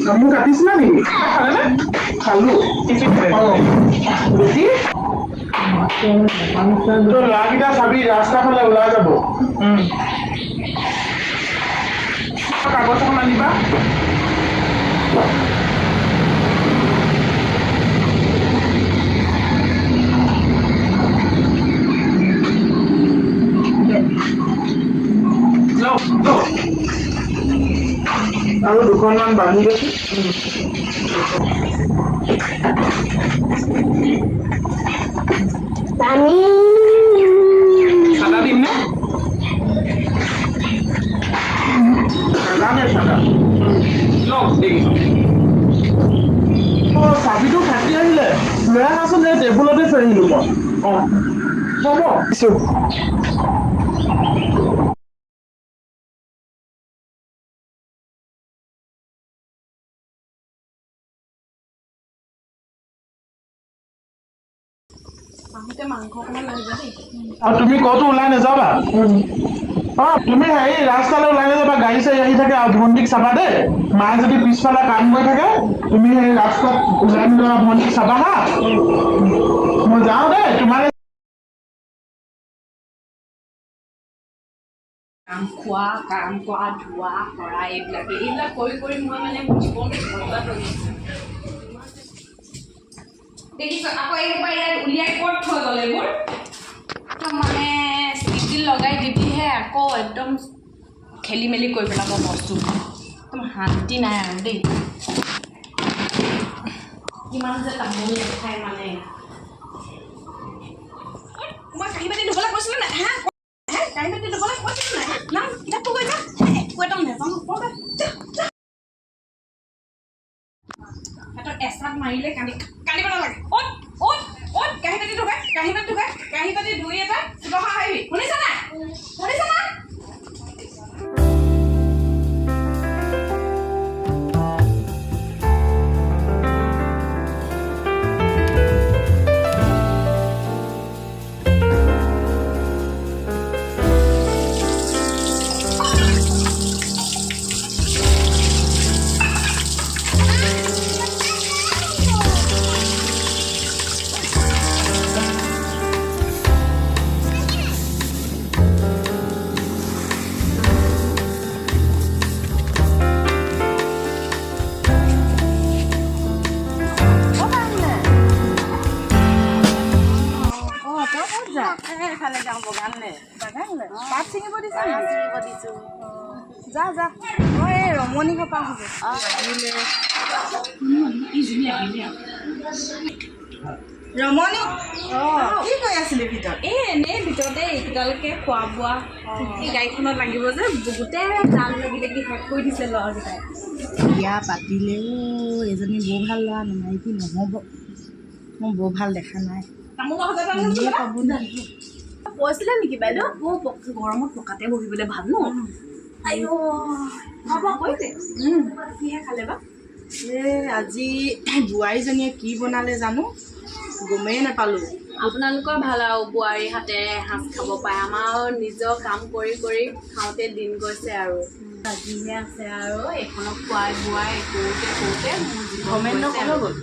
kamu katisna nih halu বেশি তো লাগিটা চাবি ৰাস্তা ফালে ওলাই যাব কাগজ এখন আনিবা আৰু দুখনমান বান্ধি গৈছে সাদা দিম নে সাদা লওক দেখিছোঁ চাবিটো ফাটি আহিলে লৈ আহাচোন এই টেবুলতে থৈ আহিলোঁ মই হ'ব আৰু তুমি কতো ওলাই নাযাবা তুমি হেৰি ৰাস্তালৈ ওলাই নাযাবা গাড়ী চাড়ী আহি থাকে আৰু ভণ্টিক চাবা দেই মায়ে যদি পিছফালে কাম কৰি থাকে তুমি সেই ৰাস্তাত ওলাই নাযাবা ভণ্টিক চাবা হা মই যাওঁ দেই তোমাৰ কাম খোৱা কাম কৰা ধোৱা কৰা এইবিলাক কৰি কৰি মই মানে জীৱনটো বৰবাদ হৈ গৈছে দেখিছোঁ আকৌ এইবাৰ ইয়াত উলিয়াই ক'ত থৈ গ'ল এইবোৰ মানে ষ্টিল লগাই দিবিহে আকৌ একদম খেলি মেলি কৰি পেলাব বস্তু একদম শান্তি নাই আৰু দেই কিমান যে তামোল দেখাই মানে মই কাঁহী বাতি ধুবলৈ কৈছিলোঁ নাই হা কাঁহী বাতি ধুবলৈ কৈছিলোঁ নাই না কিতাপটো কৈ যা একো একদম নেজানো এটা এচাত মাৰিলে কান্দিব নালাগে কাঁহী বাতি ধুই এটা চিধা আহিবি শুনিছা নাই যা যা মই এই ৰমণী ঘৰ পাম ৰমণী কি কৈ আছিলে ভিতৰত এনেই ভিতৰতে এইকেইটালৈকে খোৱা বোৱা এই গাড়ীখনত লাগিব যে গোটেই জাল লাগি লাগি শেষ কৰি দিছে ল'ৰাকেইটাই বিয়া পাতিলেও এজনী বৰ ভাল ল'ৰা নামাইকি নহ'ব মই বৰ ভাল দেখা নাই কৈছিলে নেকি বাইদেউ মোৰ গৰমত পকাতে বহিবলৈ ভাল ন আইঅ হ'ব কৈছে কিহে খালে বা আজি বোৱাৰীজনীয়ে কি বনালে জানো গমেই নাপালোঁ আপোনালোকৰ ভাল আৰু বোৱাৰী হাতে সাঁজ খাব পাৰে আমাৰ নিজৰ কাম কৰি কৰি খাওঁতে দিন গৈছে আৰু আজিহে আছে আৰু এইখনক খুৱাই বোৱাই কৰোঁতে গভৰ্ণমেণ্ট ক'লৈ গ'ল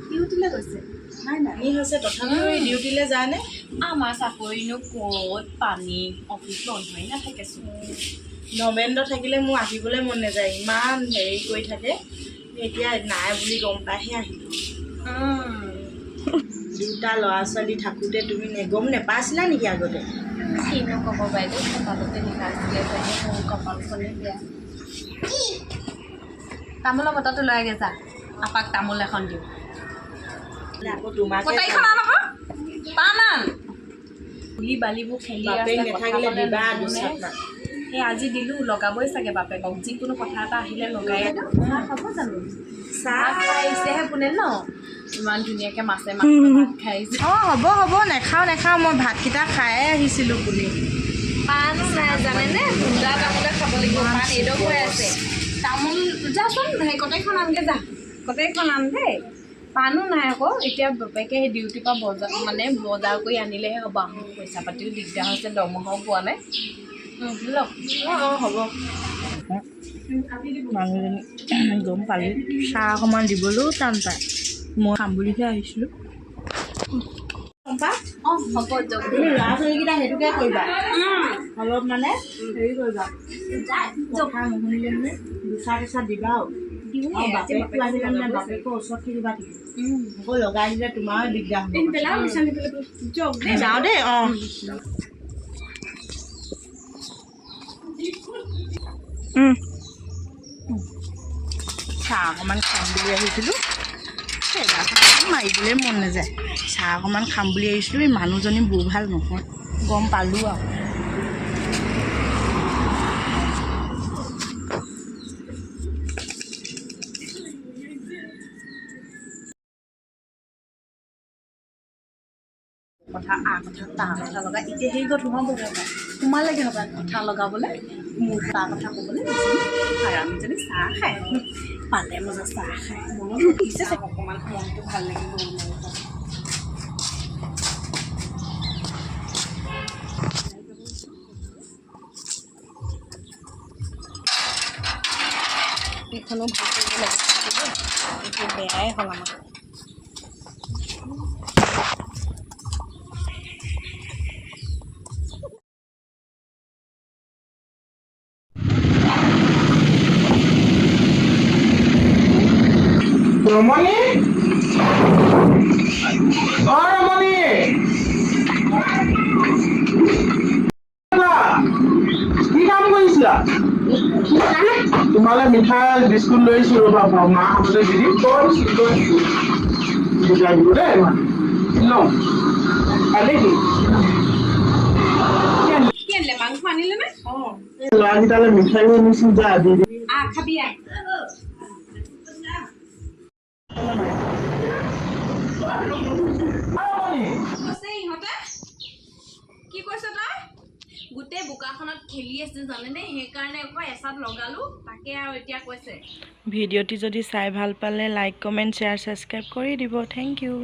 ডিউটিলৈ গৈছে নাই নাই হৈছে তথাপিও ডিউটিলৈ যায়নে আমাৰ চাকৰিনো ক'ত পানী অফিচ বন্ধই নাথাকেচোন নৱেন্দ্ৰ থাকিলে মোৰ আহিবলৈ মন নাযায় ইমান হেৰি কৰি থাকে এতিয়া নাই বুলি গম পাইহে আহিলোঁ দুটা ল'ৰা ছোৱালী থাকোঁতে তুমি গম নেপাইছিলা নেকি আগতে কিনো ক'ব বাইদেউ কপালতে লিখা আছিলে চাগে মোৰ কপালখনে বেয়া তামোলৰ বটাটো লৈ আগে যা আপাক তামোল এখন দিওঁ আকৌ তোমাকে ধূলি বালিবোৰ খেলি বাপেক নাথাকিলে দিবা সেই আজি দিলোঁ লগাবই চাগে বাপেকক যিকোনো কথা এটা আহিলে লগাই খাব জানো চাহ খাইছেহে পোনে ন ইমান ধুনীয়াকৈ মাছে ভাত খাইছে হ'ব নেখাওঁ মই ভাতকেইটা খায়ে আহিছিলোঁ বুলি পাণ নাই জানেনে দুটা তামোলে খাব লাগিব পাণ এইডোখ হৈ আছে তামোল যাচোন সেই কটাইখন আনগে যা কটাইখন আন দেই পানো নাই আকৌ এতিয়া বাপেকে সেই ডিউটিৰ পৰা বজাৰ কৰি আনিলেহে হ'ব পইচা পাতিও দিগদাৰ হৈছে দৰমহাও পোৱা নাই হ'ব মানুহজনী গম পালোঁ চাহ অকণমান দিবলৈও টান পায় মই খাম বুলিহে আহিছিলোঁ অঁ হ'ব দিয়ক তুমি ল'ৰা ছোৱালীকেইটা সেইটোকে কৰিবা অলপ মানে হেৰি কৰিবা কথা নুশুনিলে মানে দুচা কেঁচা দিবা আৰু বাপেকটো আহিলে মানে বাপেকৰ ওচৰত থাকিবা আকৌ লগাই দিলে তোমাৰো দিগদাৰ হ'ব যাওঁ দেই অঁ চাহ অকণমান খাম বুলি আহিছিলোঁ মাৰিবলৈ মন নাযায় চাহ অকণমান খাম বুলি আহিছিলোঁ এই মানুহজনী বৰ ভাল নহয় গম পালোঁ আৰু কথা তাৰ কথা লগা এতিয়া সেই গত সোমাব সোমালেগে হ'ব কথা লগাবলৈ মোৰ তাৰ কথা ক'বলৈ আৰামীজনী চাহ খায় পালে মজা চাহ খায় মনত উঠিছে অকণমান মনটো ভাল লাগিব এইখনো ভাল কৰিব লাগিব এইটো বেয়াই হ'ল আমাৰ ৰমণী অ ৰমণী কি কাম কৰিছিলা তোমালে মিঠাই বিস্কুট লৈ আহিছো ৰ'বা মা হাততে দি দিম বুজাই দিব দেই নেকি কি আনিলে মাংস আনিলে নে ল'ৰাকেইটালে মিঠাইও আনিছো যা দি দিম খাবি ইহঁতে কি কৈছে তই গোটেই বোকাখনত খেলি আছে জানেনে সেইকাৰণে আকৌ এচাত লগালো তাকে আৰু এতিয়া কৈছে ভিডিঅ'টি যদি চাই ভাল পালে লাইক কমেণ্ট শ্বেয়াৰ ছাবস্ক্ৰাইব কৰি দিব থেংক ইউ